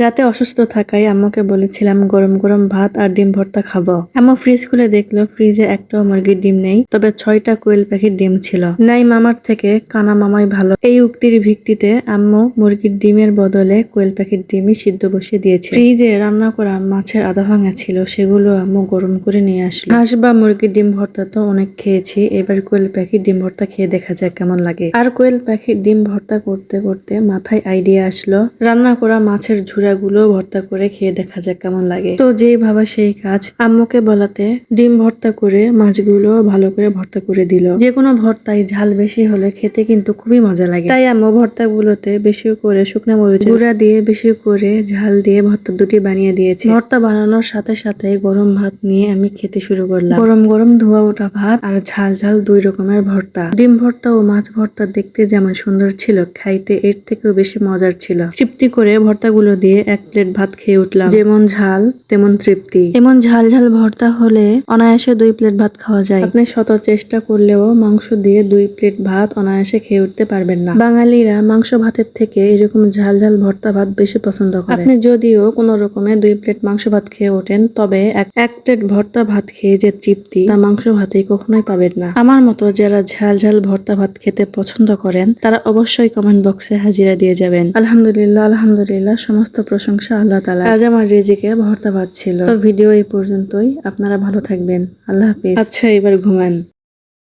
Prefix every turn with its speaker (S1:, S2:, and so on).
S1: রাতে অসুস্থ থাকায় আম্মুকে বলেছিলাম গরম গরম ভাত আর ডিম ভর্তা খাবো। আম্মু ফ্রিজ খুলে দেখলো ফ্রিজে একটাও মুরগির ডিম নেই, তবে 6টা কোয়েল পাখির ডিম ছিল। নাই মামার থেকে কানা মামাই ভালো, এই উক্তির ভিত্তিতে আম্মু মুরগির ডিমের বদলে কোয়েল পাখির ডিমই সিদ্ধ বসিয়ে দিয়েছে। ফ্রিজে রান্না করা মাছের আধা ভাঙা ছিল, সেগুলো আম্মু গরম করে নিয়ে আসলো। হাঁস বা মুরগির ডিম ভর্তা তো অনেক খেয়েছি, এবার কোয়েল পাখির ডিম ভর্তা খেয়ে দেখা যাক কেমন লাগে। আর কোয়েল পাখির ডিম ভর্তা করতে করতে মাথায় আইডিয়া আসলো রান্না করা মাছের ঝুড়াগুলো ভর্তা করে খেয়ে দেখা যাক কেমন লাগে। তো যেই ভাবা সেই কাজ, আম্মুকে বলাতে ডিম ভর্তা করে মাছগুলো ভালো করে ভর্তা করে দিল। যে কোনো ভর্তায় ঝাল বেশি হলে খেতে কিন্তু খুবই মজা লাগে, তাই আম্মু ভর্তাগুলোতে বেশি করে শুকনো মরিচ গুঁড়া দিয়ে বেশি করে ঝাল দিয়ে ভর্তা দুটি বানিয়ে দিয়েছে। ভর্তা বানানোর সাথে সাথে গরম ভাত নিয়ে আমি খেতে শুরু করলাম। গরম গরম ধোয়া ওঠা ভাত আর ঝাল ঝাল 2 রকমের ভর্তা। ডিম ভর্তা ও মাছ ভর্তা দেখতে যেমন সুন্দর ছিল, খাইতে এর থেকেও বেশি মজার ছিল। তৃপ্তি করে ভর্তাগুলো দিয়ে 1 প্লেট ভাত খেয়ে উঠলাম। যেমন ঝাল তেমন তৃপ্তি। এমন ঝাল ঝাল ভর্তা হলে অনায়াসে 2 প্লেট ভাত খাওয়া যায়। আপনি শত চেষ্টা করলেও মাংস দিয়ে 2 প্লেট ভাত অনায়াসে খেয়ে উঠতে পারবেন না। বাঙালিরা মাংস ভাতের থেকে এরকম ঝাল ঝাল ভর্তা ভাত বেশি পছন্দ করে। আপনি যদিও কোনো রকমে 2 প্লেট মাংস ভাত খেয়ে ওঠেন, তবে এক প্লেট ভর্তা ভাত খেয়ে যে তৃপ্তি তা মাংস ভাতে কখনোই পাবেন না। আমার মতো যারা ঝাল ঝাল ভর্তা ভাত খেতে পছন্দ করেন তারা অবশ্যই কমেন্ট বক্সে হাজিরা দিয়ে যাবেন। আলহামদুলিল্লাহ আলহামদুলিল্লাহ, সমস্ত প্রশংসা আল্লাহ তাআলার। আজ আমার রিজিকে ভর্তা ভাত ছিল। তো ভিডিও এই পর্যন্তই। আপনারা ভালো থাকবেন। আল্লাহ হাফেজ। আচ্ছা, এবার ঘুমান।